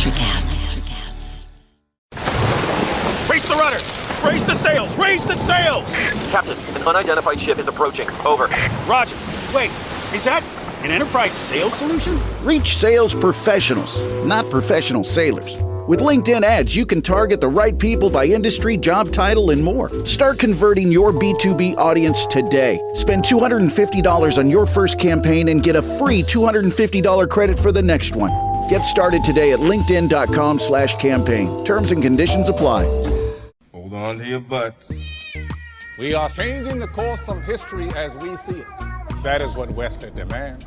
Electrocast. Raise the rudders! Raise the sails! Raise the sails! Captain, an unidentified ship is approaching. Over. Roger. Wait, is that an Enterprise sales solution? Reach sales professionals, not professional sailors. With LinkedIn ads, you can target the right people by industry, job title, and more. Start converting your B2B audience today. Spend $250 on your first campaign and get a free $250 credit for the next one. Get started today at linkedin.com/campaign. Terms and conditions apply. Hold on to your butts. We are changing the course of history as we see it. That is what Wesley demands.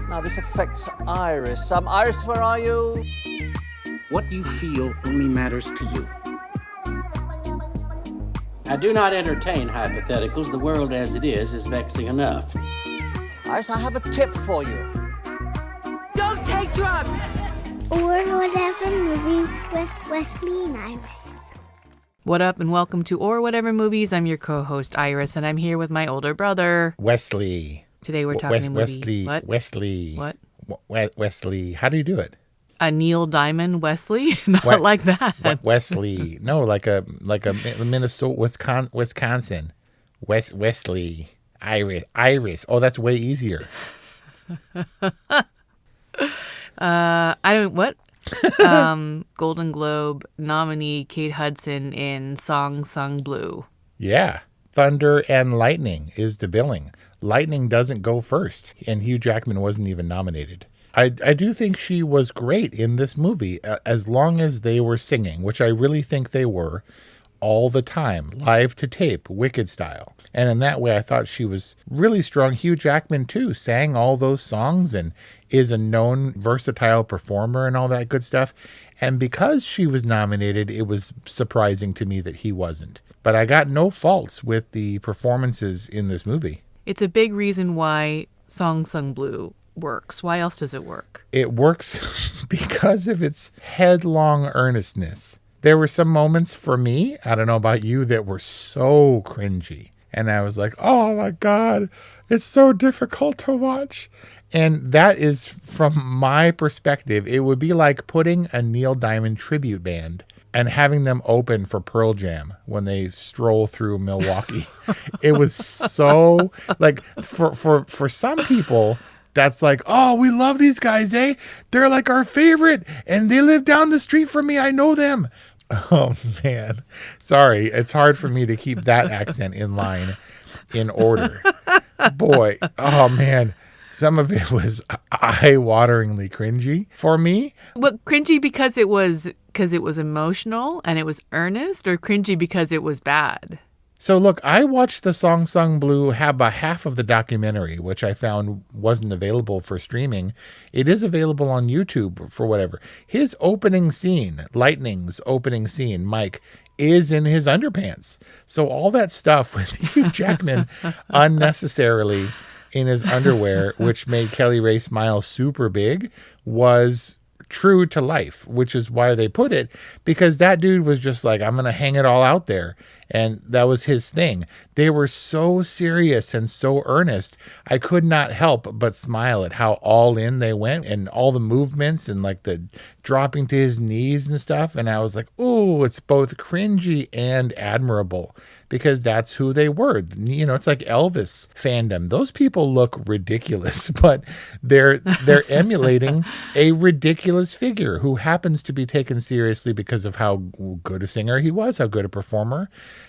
Now this affects Iris. Iris, where are you? What you feel only matters to you. I do not entertain hypotheticals. The world as it is vexing enough. Iris, I have a tip for you. Don't take drugs! Or Whatever Movies with Wesley and Iris. What up and welcome to Or Whatever Movies. I'm your co-host Iris and I'm here with my older brother Wesley. Today we're talking movie. Wesley. What? Wesley. How do you do it? A Neil Diamond Wesley? Not like that. Wesley. No, like a Minnesota, Wisconsin. Wesley. Iris. Oh, that's way easier. Golden Globe nominee Kate Hudson in Song Sung Blue. Yeah. Thunder and Lightning is the billing. Lightning doesn't go first, and Hugh Jackman wasn't even nominated. I do think she was great in this movie, as long as they were singing, which I really think they were, all the time, live to tape, Wicked style. And in that way, I thought she was really strong. Hugh Jackman, too, sang all those songs and is a known versatile performer and all that good stuff. And because she was nominated, it was surprising to me that he wasn't. But I got no faults with the performances in this movie. It's a big reason why Song Sung Blue works. Why else does it work? It works because of its headlong earnestness. There were some moments for me, I don't know about you, that were so cringy. And I was like, oh my God, it's so difficult to watch. And that is, from my perspective, it would be like putting a Neil Diamond tribute band and having them open for Pearl Jam when they stroll through Milwaukee. It was so, like, for some people, that's like, oh, we love these guys, eh? They're like our favorite, and they live down the street from me. I know them. Oh, man. Sorry, it's hard for me to keep that accent in line, in order. Boy, oh, man. Some of it was eye-wateringly cringy for me. But cringy because it was emotional and it was earnest, or cringy because it was bad? So look, I watched the Song Sung Blue about half of the documentary, which I found wasn't available for streaming. It is available on YouTube for whatever. His opening scene, Lightning's opening scene, Mike, is in his underpants. So all that stuff with Hugh Jackman unnecessarily in his underwear, which made Kelly Ray smile super big, was true to life, which is why they put it, because that dude was just like, I'm going to hang it all out there. And that was his thing. They were so serious and so earnest. I could not help but smile at how all in they went and all the movements and like the dropping to his knees and stuff. And I was like, oh, it's both cringy and admirable, because that's who they were. You know, it's like Elvis fandom. Those people look ridiculous, but they're emulating a ridiculous figure who happens to be taken seriously because of how good a singer he was, how good a performer,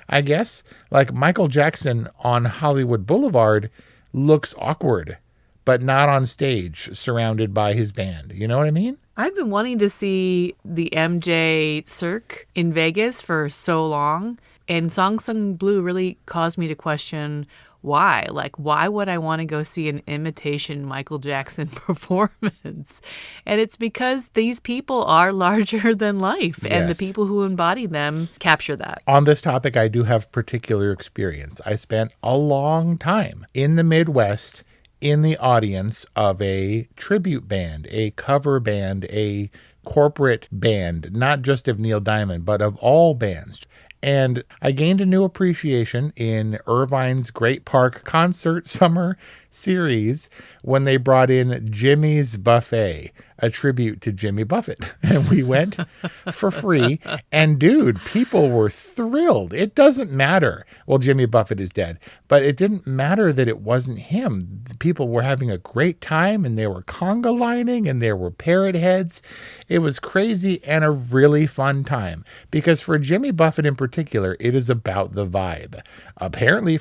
I guess. Like Michael Jackson on Hollywood Boulevard looks awkward, but not on stage surrounded by his band. You know what I mean? I've been wanting to see the MJ Cirque in Vegas for so long. And Song Sung Blue really caused me to question why. Like, why would I want to go see an imitation Michael Jackson performance? And it's because these people are larger than life. Yes. And the people who embody them capture that. On this topic, I do have particular experience. I spent a long time in the Midwest in the audience of a tribute band, a cover band, a corporate band, not just of Neil Diamond, but of all bands. And I gained a new appreciation in Irvine's Great Park Concert Summer series when they brought in Jimmy's Buffet, a tribute to Jimmy Buffett. And we went for free. And dude, people were thrilled. It doesn't matter. Well, Jimmy Buffett is dead, but it didn't matter that it wasn't him. The people were having a great time, and they were conga lining, and there were parrot heads. It was crazy and a really fun time, because for Jimmy Buffett in particular, it is about the vibe. Apparently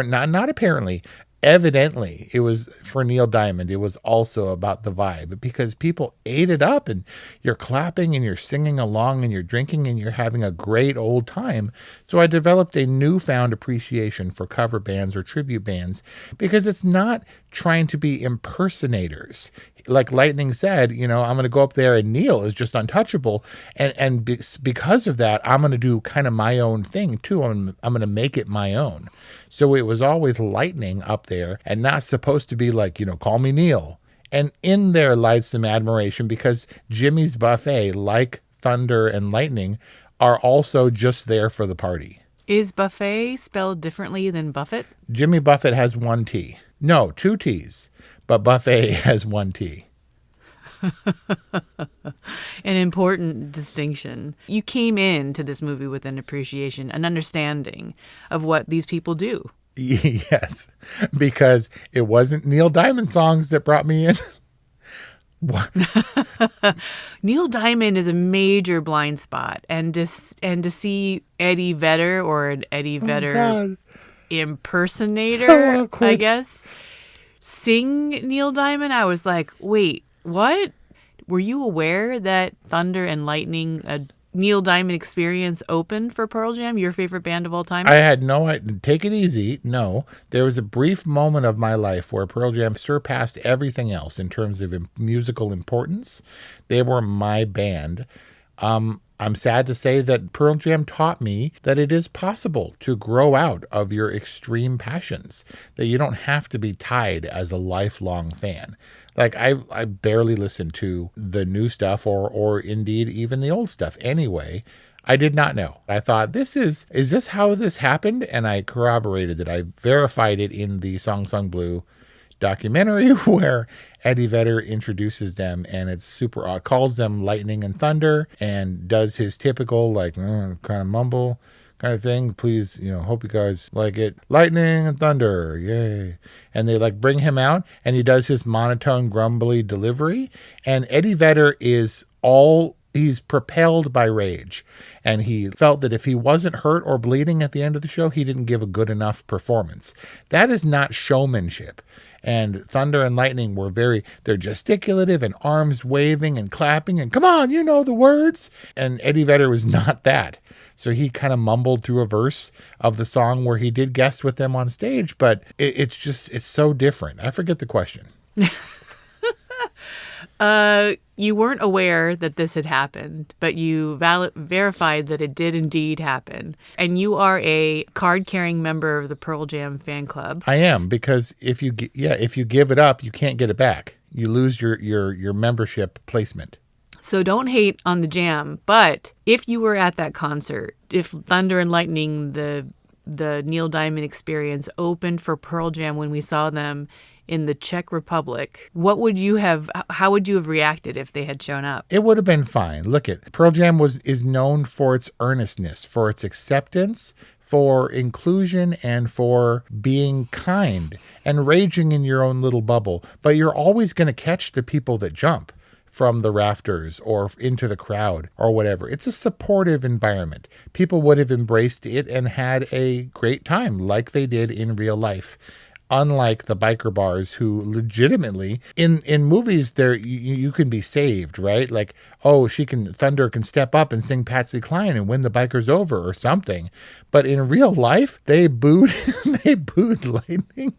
not apparently, evidently, it was for Neil Diamond. It was also about the vibe, because people ate it up, and you're clapping and you're singing along and you're drinking and you're having a great old time. So I developed a newfound appreciation for cover bands or tribute bands, because it's not trying to be impersonators. Like Lightning said, I'm going to go up there and Neil is just untouchable. And because of that, I'm going to do kind of my own thing too. I'm going to make it my own. So it was always Lightning up there and not supposed to be like, call me Neil. And in there lies some admiration, because Jimmy's Buffet, like Thunder and Lightning, are also just there for the party. Is buffet spelled differently than Buffett? Jimmy Buffett has one T. No, two T's. But Buffet has one T. An important distinction. You came into this movie with an appreciation, an understanding of what these people do. Yes, because it wasn't Neil Diamond songs that brought me in. What? Neil Diamond is a major blind spot, and to see Eddie Vedder, or an Eddie Vedder impersonator, So awkward. I guess, sing Neil Diamond, I was like, wait, what? Were you aware that Thunder and Lightning, a Neil Diamond experience, opened for Pearl Jam, your favorite band of all time? I had no idea. Take it easy. No, there was a brief moment of my life where Pearl Jam surpassed everything else in terms of musical importance. They were my band. I'm sad to say that Pearl Jam taught me that it is possible to grow out of your extreme passions, that you don't have to be tied as a lifelong fan. Like I barely listen to the new stuff or indeed even the old stuff anyway. I did not know. I thought, is this how this happened? And I corroborated it. I verified it in the Song Sung Blue documentary where Eddie Vedder introduces them, and it's super odd. Calls them Lightning and Thunder and does his typical kind of mumble kind of thing. Please, hope you guys like it. Lightning and Thunder, yay. And they bring him out, and he does his monotone, grumbly delivery. And Eddie Vedder he's propelled by rage. And he felt that if he wasn't hurt or bleeding at the end of the show, he didn't give a good enough performance. That is not showmanship. And Thunder and Lightning they're gesticulative and arms waving and clapping and come on, you know the words. And Eddie Vedder was not that. So he kind of mumbled through a verse of the song where he did guest with them on stage, but it's so different. I forget the question. You weren't aware that this had happened, but you verified that it did indeed happen. And you are a card-carrying member of the Pearl Jam fan club. I am, because if you give it up, you can't get it back. You lose your membership placement. So don't hate on the Jam, but if you were at that concert, if Thunder and Lightning, the Neil Diamond experience, opened for Pearl Jam when we saw them in the Czech Republic, how would you have reacted if they had shown up? It would have been fine. Look, Pearl Jam is known for its earnestness, for its acceptance, for inclusion, and for being kind and raging in your own little bubble. But you're always going to catch the people that jump from the rafters or into the crowd or whatever. It's a supportive environment. People would have embraced it and had a great time like they did in real life. Unlike the biker bars, who legitimately in movies there you can be saved, right? Like, Thunder can step up and sing Patsy Cline and win the bikers over or something. But in real life, they booed Lightning.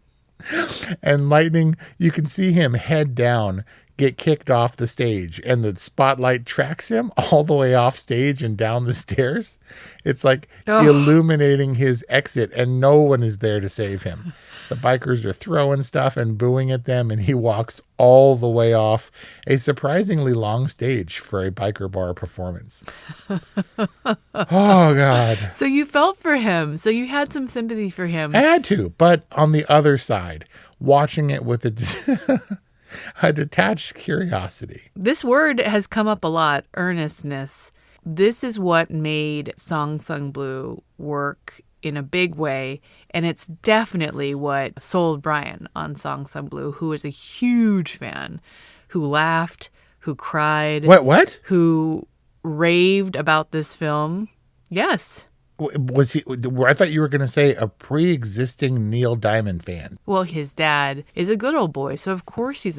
And Lightning, you can see him head down, get kicked off the stage, and the spotlight tracks him all the way off stage and down the stairs. It's illuminating his exit, and no one is there to save him. The bikers are throwing stuff and booing at them, and he walks all the way off a surprisingly long stage for a biker bar performance. Oh, God. So you felt for him. So you had some sympathy for him. I had to, but on the other side, watching it with a detached curiosity. This word has come up a lot, earnestness. This is what made Song Sung Blue work in a big way, and it's definitely what sold Brian on Song Sung Blue, who is a huge fan, who laughed, who cried. What? Who raved about this film. Yes. Was he? I thought you were going to say a pre-existing Neil Diamond fan. Well, his dad is a good old boy, so of course he's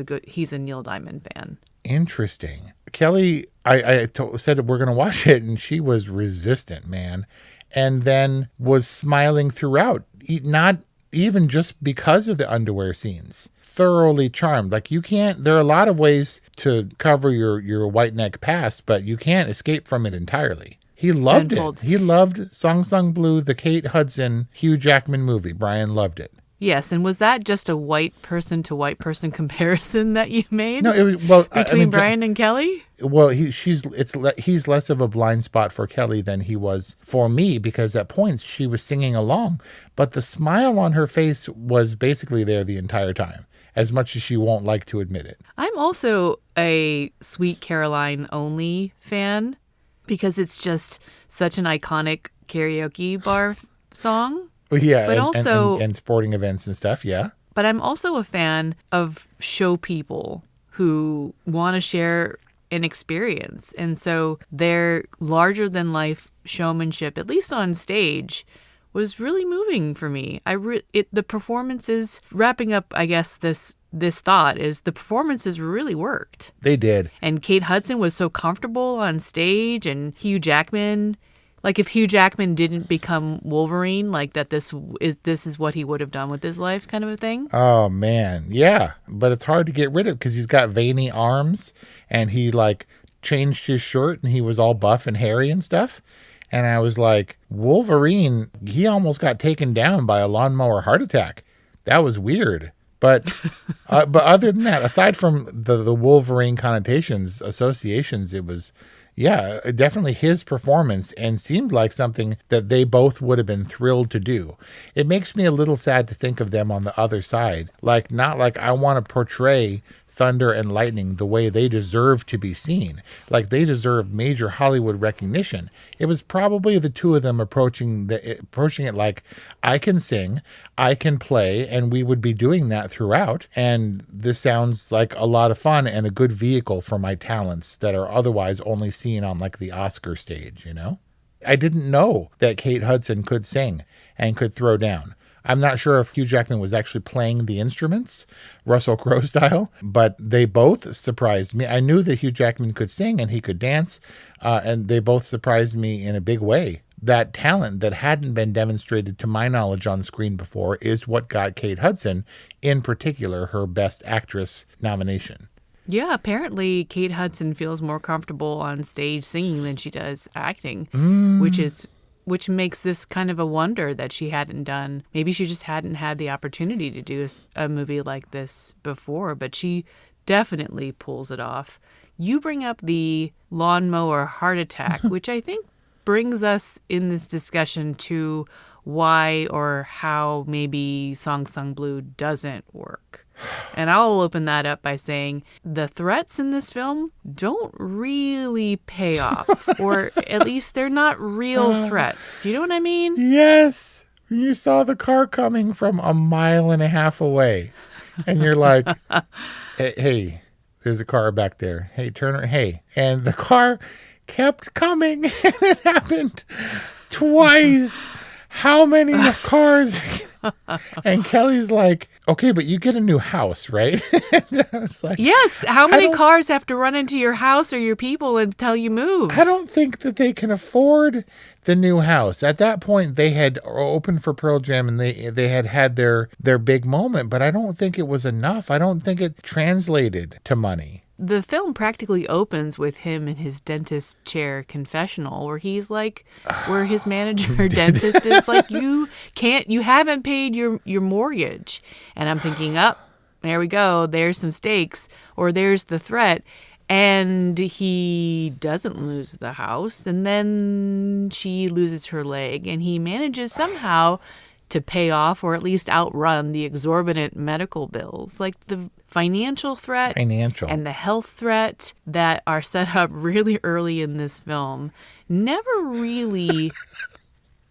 a Neil Diamond fan. Interesting. Kelly, I said we're going to watch it, and she was resistant, man, and then was smiling throughout, not even just because of the underwear scenes. Thoroughly charmed. Like, you can't, there are a lot of ways to cover your white neck past, but you can't escape from it entirely. He loved it. He loved Song Sung Blue, the Kate Hudson, Hugh Jackman movie. Brian loved it. Yes, and was that just a white person to white person comparison that you made? No, it was between Brian and Kelly. Well, he's less of a blind spot for Kelly than he was for me, because at points she was singing along, but the smile on her face was basically there the entire time, as much as she won't like to admit it. I'm also a Sweet Caroline Only fan, because it's just such an iconic karaoke bar song. Yeah, but also and sporting events and stuff, yeah. But I'm also a fan of show people who want to share an experience. And so their larger-than-life showmanship, at least on stage, was really moving for me. The performances, wrapping up, I guess, this thought is the performances really worked. They did. And Kate Hudson was so comfortable on stage, and Hugh Jackman, like if Hugh Jackman didn't become Wolverine, like that this is what he would have done with his life, kind of a thing. Oh man, yeah. But it's hard to get rid of because he's got veiny arms, and he like changed his shirt and he was all buff and hairy and stuff. And I was like, Wolverine, he almost got taken down by a lawnmower heart attack. That was weird. But other than that, aside from the Wolverine connotations, associations, it was, yeah, definitely his performance, and seemed like something that they both would have been thrilled to do. It makes me a little sad to think of them on the other side. Like, not like I want to portray Thunder and Lightning the way they deserve to be seen. Like, they deserve major Hollywood recognition. It was probably the two of them approaching it like, I can sing, I can play, and we would be doing that throughout. And this sounds like a lot of fun and a good vehicle for my talents that are otherwise only seen on like the Oscar stage, you know? I didn't know that Kate Hudson could sing and could throw down. I'm not sure if Hugh Jackman was actually playing the instruments, Russell Crowe style, but they both surprised me. I knew that Hugh Jackman could sing and he could dance, and they both surprised me in a big way. That talent that hadn't been demonstrated to my knowledge on screen before is what got Kate Hudson, in particular, her Best Actress nomination. Yeah, apparently Kate Hudson feels more comfortable on stage singing than she does acting, which makes this kind of a wonder that she hadn't done. Maybe she just hadn't had the opportunity to do a movie like this before, but she definitely pulls it off. You bring up the lawnmower heart attack, which I think brings us in this discussion to why or how maybe Song Sung Blue doesn't work. And I'll open that up by saying the threats in this film don't really pay off, or at least they're not real threats. Do you know what I mean? Yes. You saw the car coming from a mile and a half away, and you're like, hey, there's a car back there. Hey, Turner, hey. And the car kept coming, and it happened twice. How many cars? And Kelly's like, okay, but you get a new house, right? I was like, yes. How many cars have to run into your house or your people until you move? I don't think that they can afford the new house. At that point, they had opened for Pearl Jam and they had their big moment, but I don't think it was enough. I don't think it translated to money. The film practically opens with him in his dentist chair confessional, where he's like, where his manager dentist is like, you haven't paid your mortgage. And I'm thinking, there we go. There's some stakes, or there's the threat. And he doesn't lose the house. And then she loses her leg, and he manages somehow to pay off or at least outrun the exorbitant medical bills. Like the financial threat and the health threat that are set up really early in this film never really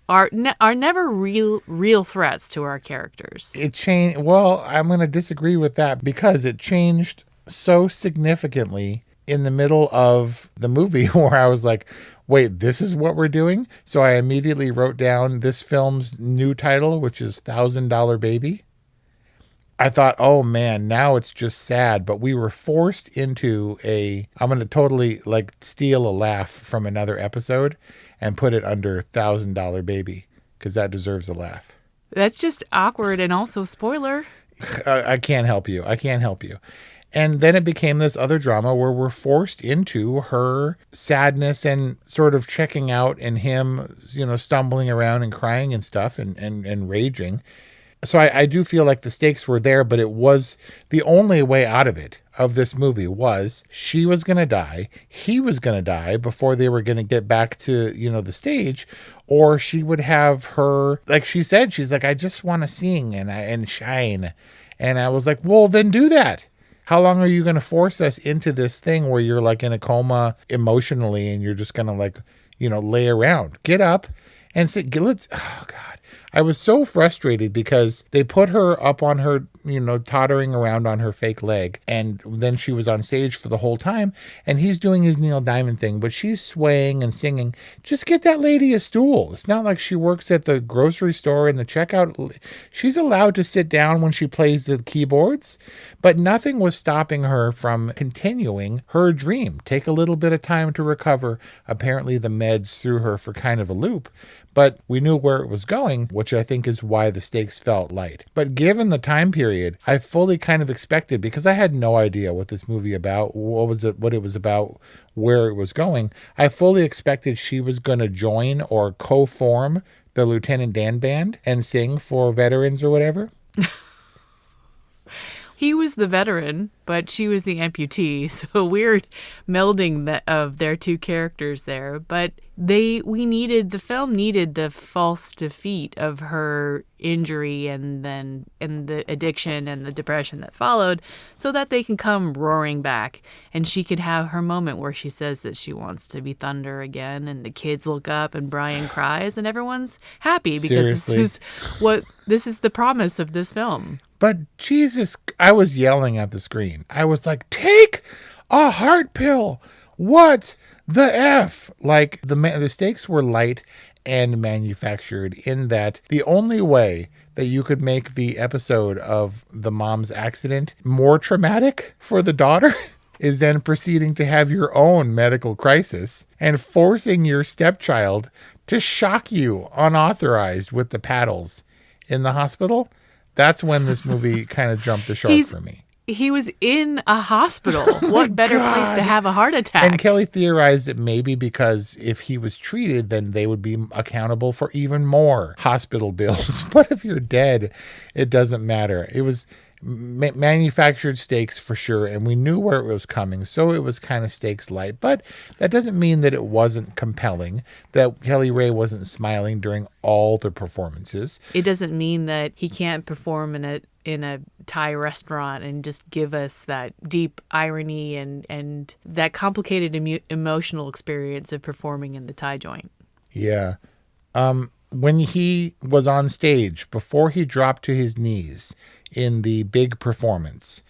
are never real threats to our characters. It changed. Well, I'm going to disagree with that because it changed so significantly in the middle of the movie where I was like, wait, this is what we're doing? So I immediately wrote down this film's new title, which is $1,000 Baby. I thought, oh man, now it's just sad. But we were forced into I'm going to totally like steal a laugh from another episode and put it under $1,000 Baby because that deserves a laugh. That's just awkward and also spoiler. I can't help you. And then it became this other drama where we're forced into her sadness and sort of checking out and him, stumbling around and crying and stuff and raging. So I do feel like the stakes were there, but it was the only way out of it, of this movie, was she was going to die. He was going to die before they were going to get back to, the stage, or she would have her, like she said, she's like, I just want to sing and shine. And I was like, well, then do that. How long are you going to force us into this thing where you're like in a coma emotionally and you're just going to like, lay around? Get up and say, oh God. I was so frustrated because they put her up on her, tottering around on her fake leg. And then she was on stage for the whole time. And he's doing his Neil Diamond thing, but she's swaying and singing. Just get that lady a stool. It's not like she works at the grocery store in the checkout. She's allowed to sit down when she plays the keyboards. But nothing was stopping her from continuing her dream. Take a little bit of time to recover. Apparently the meds threw her for kind of a loop. But we knew where it was going, which I think is why the stakes felt light. But given the time period, I fully kind of expected, because I had no idea what this movie about, what it was about, where it was going. I fully expected she was going to join or co-form the Lieutenant Dan Band and sing for veterans or whatever. He was the veteran, but she was the amputee. So weird melding of their two characters there. But the film needed the false defeat of her injury and the addiction and the depression that followed, so that they can come roaring back and she could have her moment where she says that she wants to be thunder again, and the kids look up and Brian cries and everyone's happy because this is the promise of this film. But Jesus, I was yelling at the screen. I was like, take a heart pill. What the F? Like the stakes were light and manufactured in that the only way that you could make the episode of the mom's accident more traumatic for the daughter is then proceeding to have your own medical crisis and forcing your stepchild to shock you unauthorized with the paddles in the hospital. That's when this movie kind of jumped the shark for me. He was in a hospital. What better place to have a heart attack? And Kelly theorized that maybe because if he was treated, then they would be accountable for even more hospital bills. But if you're dead, it doesn't matter. It was manufactured stakes for sure, and we knew where it was coming, so it was kind of stakes light. But that doesn't mean that it wasn't compelling, that Kelly Ray wasn't smiling during all the performances. It doesn't mean that he can't perform in a Thai restaurant and just give us that deep irony and that complicated emotional experience of performing in the Thai joint. Yeah. When he was on stage, before he dropped to his knees in the big performance,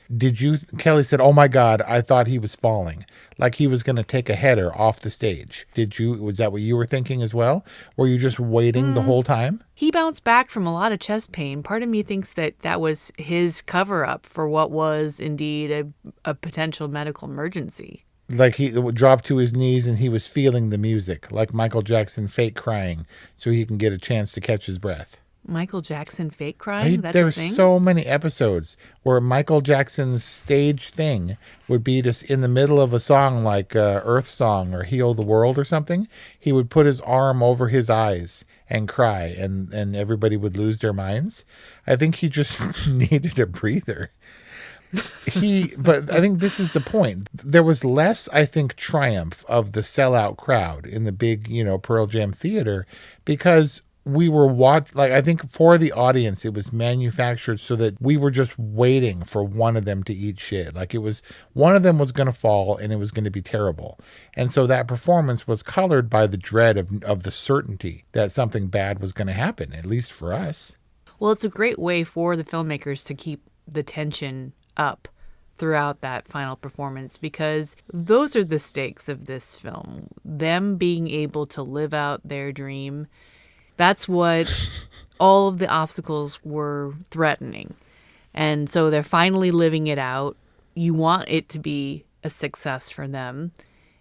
Kelly said, oh my God, I thought he was falling, like he was going to take a header off the stage. Was that what you were thinking as well? Were you just waiting the whole time? He bounced back from a lot of chest pain. Part of me thinks that was his cover up for what was indeed a potential medical emergency. Like he dropped to his knees and he was feeling the music, like Michael Jackson fake crying, so he can get a chance to catch his breath. Michael Jackson fake crying? There's so many episodes where Michael Jackson's stage thing would be just in the middle of a song like Earth Song or Heal the World or something. He would put his arm over his eyes and cry, and everybody would lose their minds. I think he just needed a breather. But I think this is the point. There was less, I think, triumph of the sellout crowd in the big, Pearl Jam theater, because we were I think for the audience, it was manufactured so that we were just waiting for one of them to eat shit. Like, it was, one of them was going to fall and it was going to be terrible. And so that performance was colored by the dread of the certainty that something bad was going to happen, at least for us. Well, it's a great way for the filmmakers to keep the tension up throughout that final performance, because those are the stakes of this film. Them being able to live out their dream. That's what all of the obstacles were threatening. And so they're finally living it out. You want it to be a success for them.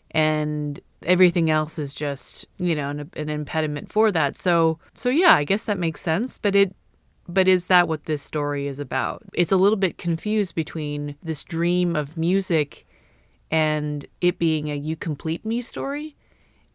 And everything else is just, an impediment for that. So yeah, I guess that makes sense. But is that what this story is about? It's a little bit confused between this dream of music and it being a You Complete Me story.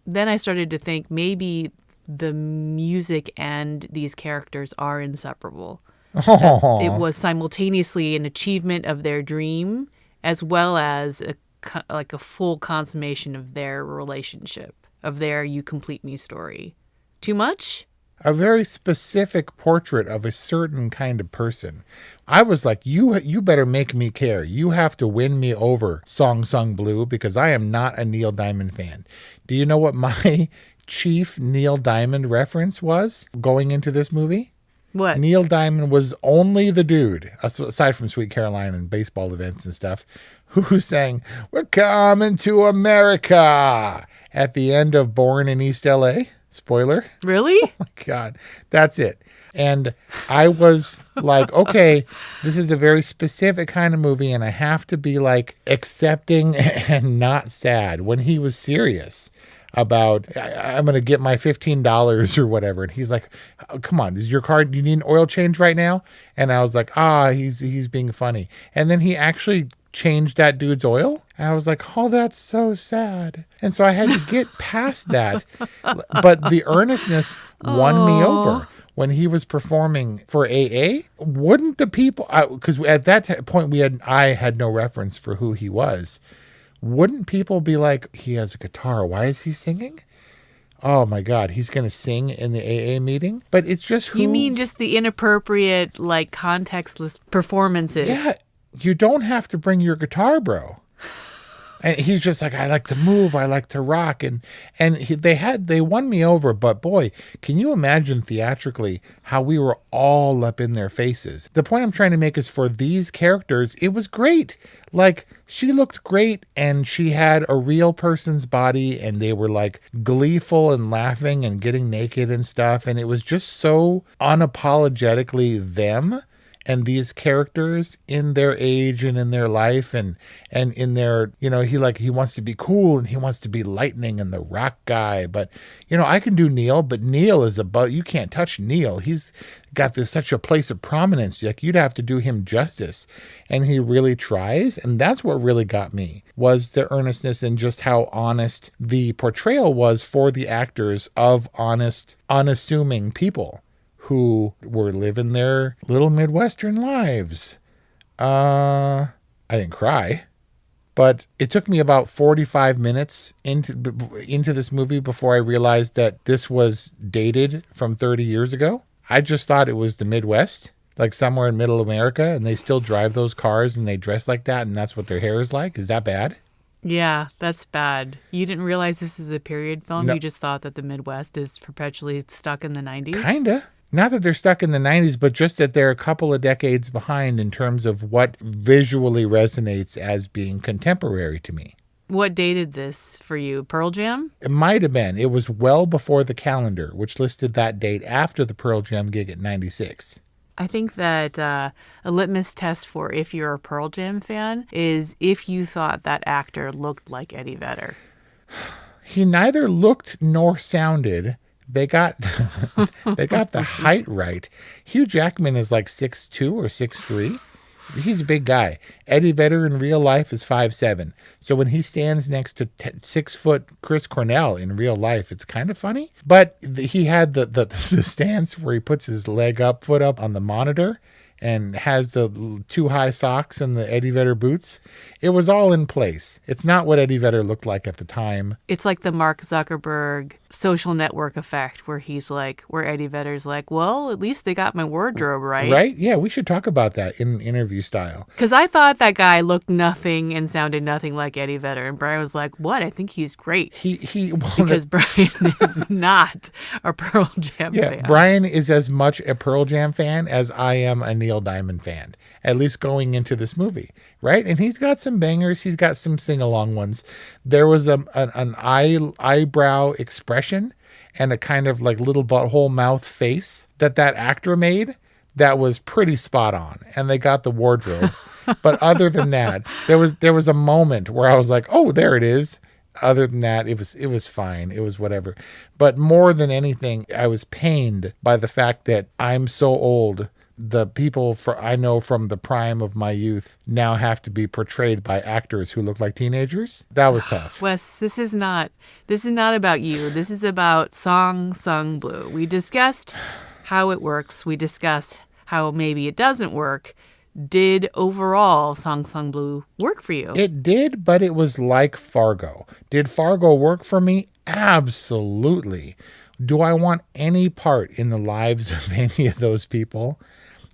Then I started to think maybe the music and these characters are inseparable. Oh. It was simultaneously an achievement of their dream as well as a full consummation of their relationship, of their You Complete Me story. Too much? A very specific portrait of a certain kind of person. I was like, you better make me care. You have to win me over, Song Sung Blue, because I am not a Neil Diamond fan. Do you know what my chief Neil Diamond reference was going into this movie? What? Neil Diamond was only the dude, aside from Sweet Caroline and baseball events and stuff, who sang, "We're coming to America" at the end of Born in East LA. Spoiler. Really? Oh my God. That's it. And I was like, okay, this is a very specific kind of movie, and I have to be like accepting and not sad. When he was serious about, I'm going to get my $15 or whatever. And he's like, oh, come on, is your car, do you need an oil change right now? And I was like, he's being funny. And then he actually changed that dude's oil. And I was like, oh, that's so sad. And so I had to get past that. But the earnestness won me over. When he was performing for AA, wouldn't the people, because at that point I had no reference for who he was, wouldn't people be like, he has a guitar, why is he singing? Oh my God, he's going to sing in the AA meeting? But it's just who... You mean just the inappropriate, like, contextless performances? Yeah, you don't have to bring your guitar, bro. And he's just like, I like to move, I like to rock, and they won me over. But boy, can you imagine theatrically how we were all up in their faces? The point I'm trying to make is, for these characters, it was great. Like, she looked great, and she had a real person's body, and they were like gleeful and laughing and getting naked and stuff, and it was just so unapologetically them. And these characters in their age and in their life and in their, he wants to be cool and he wants to be lightning and the rock guy. But, I can do Neil, but Neil is you can't touch Neil. He's got such a place of prominence. Like, you'd have to do him justice. And he really tries. And that's what really got me, was the earnestness and just how honest the portrayal was for the actors of honest, unassuming people who were living their little Midwestern lives. I didn't cry, but it took me about 45 minutes into this movie before I realized that this was dated from 30 years ago. I just thought it was the Midwest, like somewhere in middle America, and they still drive those cars and they dress like that, and that's what their hair is like. Is that bad? Yeah, that's bad. You didn't realize this is a period film? No. You just thought that the Midwest is perpetually stuck in the 90s? Kinda. Not that they're stuck in the 90s, but just that they're a couple of decades behind in terms of what visually resonates as being contemporary to me. What dated this for you? Pearl Jam? It might have been. It was well before the calendar, which listed that date after the Pearl Jam gig at 96. I think that a litmus test for if you're a Pearl Jam fan is if you thought that actor looked like Eddie Vedder. He neither looked nor sounded. They got the height right. Hugh Jackman is like 6'2" or 6'3". He's a big guy. Eddie Vedder in real life is 5'7". So when he stands next to 6-foot Chris Cornell in real life, it's kind of funny. But he had the stance where he puts his foot up on the monitor, and has the too high socks and the Eddie Vedder boots. It was all in place. It's not what Eddie Vedder looked like at the time. It's like the Mark Zuckerberg social network effect where Eddie Vedder's like, well, at least they got my wardrobe right. Right? Yeah, we should talk about that in interview style. Because I thought that guy looked nothing and sounded nothing like Eddie Vedder. And Brian was like, what? I think he's great. Because Brian is not a Pearl Jam fan. Brian is as much a Pearl Jam fan as I am a Neil Diamond fan, at least going into this movie, right? And he's got some bangers. He's got some sing-along ones. There was an eyebrow expression and a kind of like little butthole mouth face that actor made that was pretty spot on. And they got the wardrobe. But other than that, there was a moment where I was like, oh, there it is. Other than that, it was fine. It was whatever. But more than anything, I was pained by the fact that I'm so old. The people I know from the prime of my youth now have to be portrayed by actors who look like teenagers. That was tough. Wes, this is not about you. This is about Song Sung Blue. We discussed how it works. We discussed how maybe it doesn't work. Did overall Song Sung Blue work for you? It did, but it was like Fargo. Did Fargo work for me? Absolutely. Do I want any part in the lives of any of those people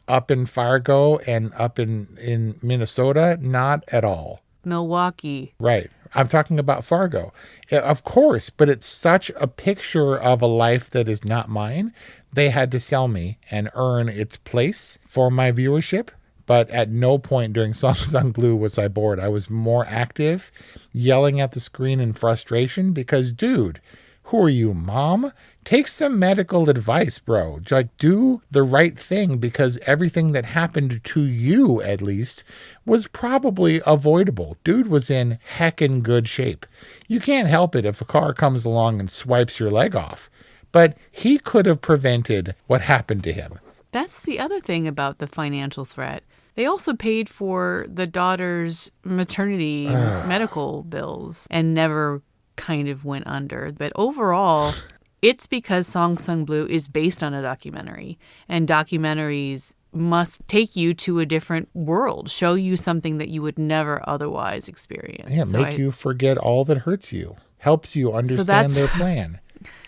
up in Fargo and up in Minnesota? Not at all. Milwaukee. Right. I'm talking about Fargo. Of course, but it's such a picture of a life that is not mine. They had to sell me and earn its place for my viewership. But at no point during Song Sung Blue was I bored. I was more active, yelling at the screen in frustration because, dude, who are you, mom? Take some medical advice, bro. Like, do the right thing because everything that happened to you, at least, was probably avoidable. Dude was in heckin' good shape. You can't help it if a car comes along and swipes your leg off. But he could have prevented what happened to him. That's the other thing about the financial threat. They also paid for the daughter's maternity medical bills and never kind of went under. But overall, it's because Song Sung Blue is based on a documentary. And documentaries must take you to a different world, show you something that you would never otherwise experience. Yeah, make you forget all that hurts you. Helps you understand their plan.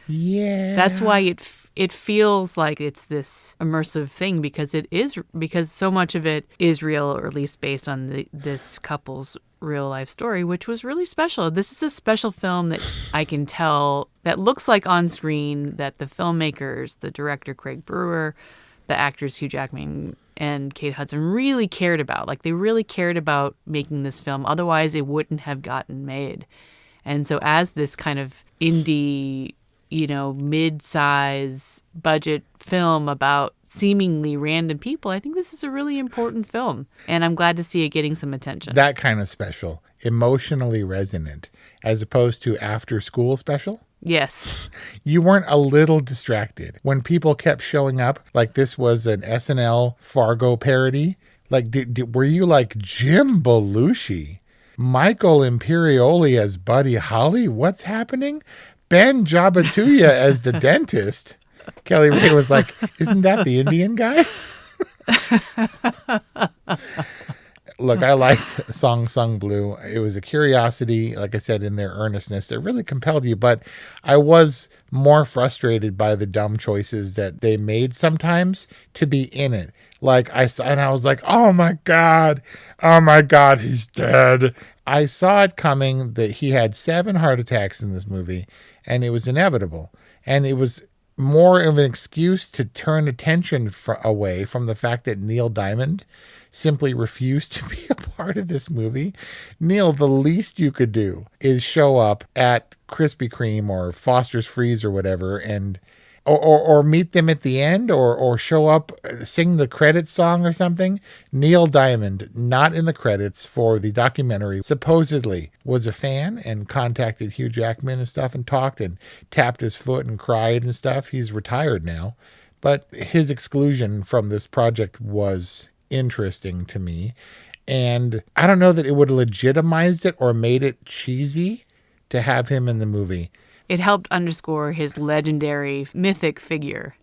Yeah. That's why it feels like it's this immersive thing because so much of it is real, or at least based on this couple's real life story, which was really special. This is a special film that I can tell that looks like on screen that the filmmakers, the director Craig Brewer, the actors Hugh Jackman and Kate Hudson really cared about. Like they really cared about making this film. Otherwise it wouldn't have gotten made. And so as this kind of indie, mid-size budget film about seemingly random people, I think this is a really important film. And I'm glad to see it getting some attention. That kind of special, emotionally resonant, as opposed to after school special. Yes. You weren't a little distracted when people kept showing up like this was an SNL Fargo parody? Like, were you like Jim Belushi? Michael Imperioli as Buddy Holly? What's happening? Ben Jabatuya as the dentist. Kelly Ray was like, isn't that the Indian guy? Look, I liked Song Sung Blue. It was a curiosity, like I said, in their earnestness that really compelled you. But I was more frustrated by the dumb choices that they made sometimes to be in it. Like I saw, and I was like, oh my God, he's dead. I saw it coming that he had 7 heart attacks in this movie, and it was inevitable. And it was more of an excuse to turn attention away from the fact that Neil Diamond simply refused to be a part of this movie. Neil, the least you could do is show up at Krispy Kreme or Foster's Freeze or whatever and or meet them at the end or show up, sing the credits song or something. Neil Diamond, not in the credits for the documentary, supposedly was a fan and contacted Hugh Jackman and stuff and talked and tapped his foot and cried and stuff. He's retired now. But his exclusion from this project was interesting to me. And I don't know that it would have legitimized it or made it cheesy to have him in the movie. It helped underscore his legendary mythic figure.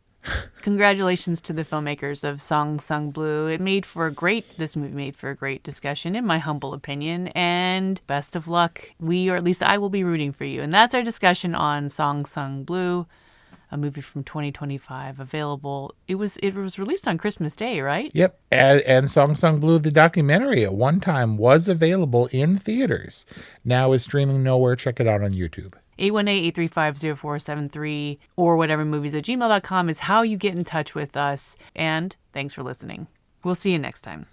Congratulations to the filmmakers of Song Sung Blue. This movie made for a great discussion, in my humble opinion, and best of luck. Or at least I will be rooting for you. And that's our discussion on Song Sung Blue, a movie from 2025, available. It was released on Christmas Day, right? Yep. And Song Sung Blue, the documentary, at one time was available in theaters. Now is streaming nowhere. Check it out on YouTube. 818-835-0473 or whatevermovies@gmail.com is how you get in touch with us. And thanks for listening. We'll see you next time.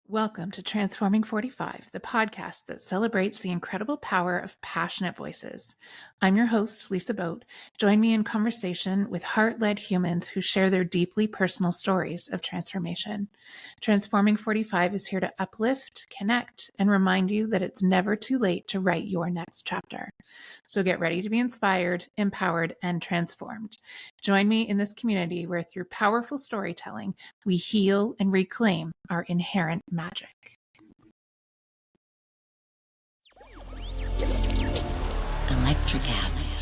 Welcome to Transforming 45, the podcast that celebrates the incredible power of passionate voices. I'm your host, Lisa Boat. Join me in conversation with heart-led humans who share their deeply personal stories of transformation. Transforming 45 is here to uplift, connect, and remind you that it's never too late to write your next chapter. So get ready to be inspired, empowered, and transformed. Join me in this community where through powerful storytelling, we heal and reclaim our inherent magic. Electricast.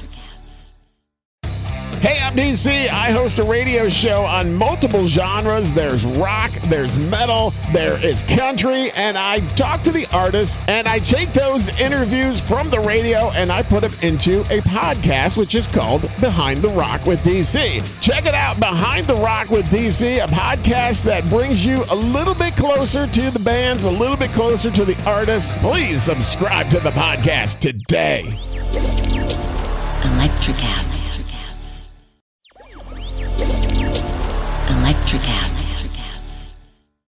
Hey, I'm DC. I host a radio show on multiple genres. There's rock, there's metal, there is country, and I talk to the artists, and I take those interviews from the radio, and I put them into a podcast, which is called Behind the Rock with DC. Check it out, Behind the Rock with DC, a podcast that brings you a little bit closer to the bands, a little bit closer to the artists. Please subscribe to the podcast today. Electricast. Electricast.